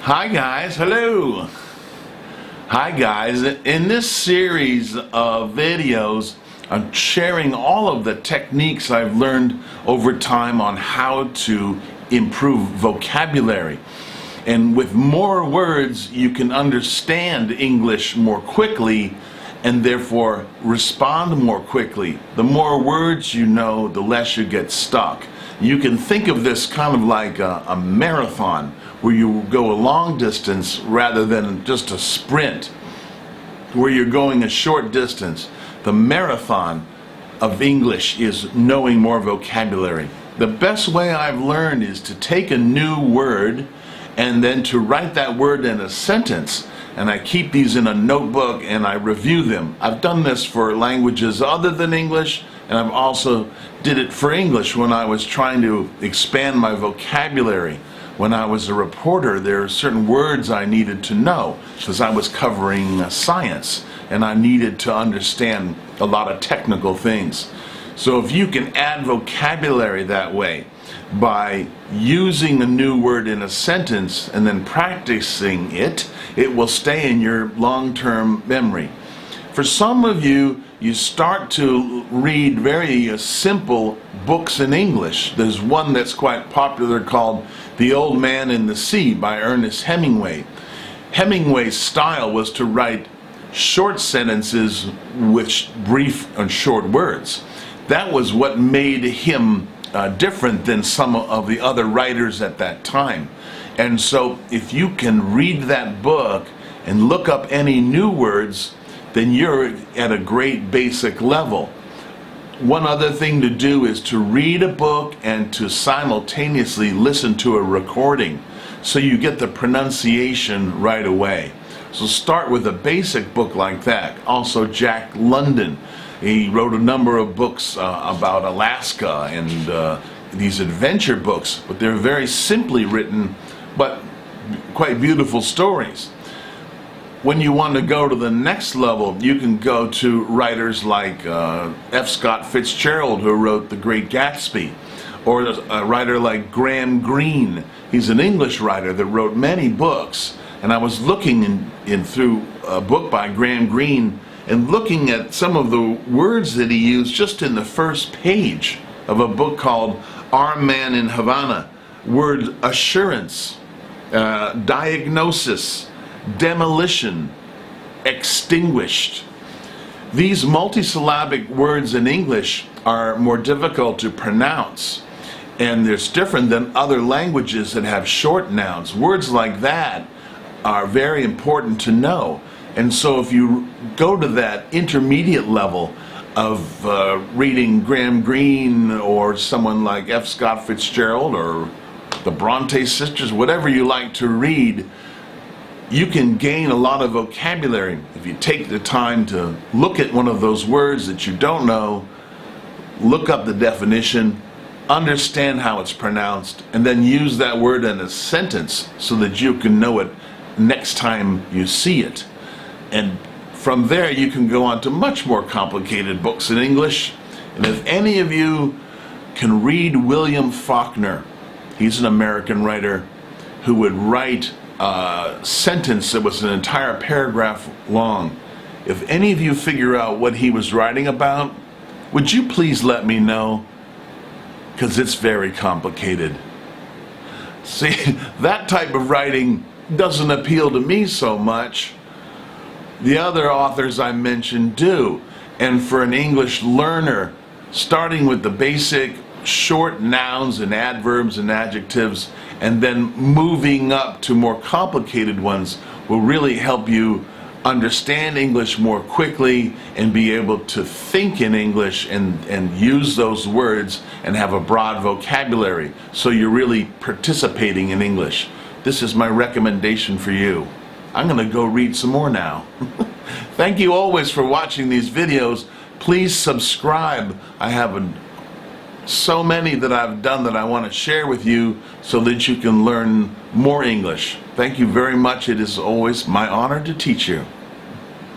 Hi guys, hello. Hi guys, in this series of videos I'm sharing all of the techniques I've learned over time on how to improve vocabulary. And with more words you can understand English more quickly and therefore respond more quickly. The more words you know, the less you get stuck. You can think of this kind of like a marathon where you go a long distance rather than just a sprint where you're going a short distance. The marathon of English is knowing more vocabulary. The best way I've learned is to take a new word and then to write that word in a sentence. And I keep these in a notebook and I review them. I've done this for languages other than English, and I've also did it for English when I was trying to expand my vocabulary. When I was a reporter, there are certain words I needed to know because I was covering science and I needed to understand a lot of technical things. So if you can add vocabulary that way by using a new word in a sentence and then practicing it, it will stay in your long-term memory. For some of you, you start to read very simple books in English. There's one that's quite popular called The Old Man in the Sea by Ernest Hemingway. Hemingway's style was to write short sentences with brief and short words. That was what made him different than some of the other writers at that time. And so if you can read that book and look up any new words, then you're at a great basic level. One other thing to do is to read a book and to simultaneously listen to a recording so you get the pronunciation right away. So start with a basic book like that. Also Jack London, he wrote a number of books about Alaska and these adventure books, but they're very simply written but quite beautiful stories. When you want to go to the next level, you can go to writers like F. Scott Fitzgerald, who wrote The Great Gatsby, or a writer like Graham Greene. He's an English writer that wrote many books, and I was looking through a book by Graham Greene and looking at some of the words that he used just in the first page of a book called Our Man In Havana. Word assurance, diagnosis, demolition, extinguished. These multisyllabic words in English are more difficult to pronounce, and they're different than other languages that have short nouns. Words like that are very important to know. And so if you go to that intermediate level of reading Graham Greene or someone like F. Scott Fitzgerald or the Bronte sisters, whatever you like to read, you can gain a lot of vocabulary if you take the time to look at one of those words that you don't know, look up the definition, understand how it's pronounced, and then use that word in a sentence so that you can know it next time you see it. And from there you can go on to much more complicated books in English. And if any of you can read William Faulkner, he's an American writer who would write a sentence that was an entire paragraph long. If any of you figure out what he was writing about, would you please let me know? Because it's very complicated. See, that type of writing doesn't appeal to me so much. The other authors I mentioned do. And for an English learner, starting with the basic short nouns and adverbs and adjectives and then moving up to more complicated ones will really help you understand English more quickly and be able to think in English and use those words and have a broad vocabulary, so you're really participating in English. This is my recommendation for you. I'm going to go read some more now. Thank you always for watching these videos. Please subscribe. I have so many that I've done that I want to share with you so that you can learn more English. Thank you very much. It is always my honor to teach you.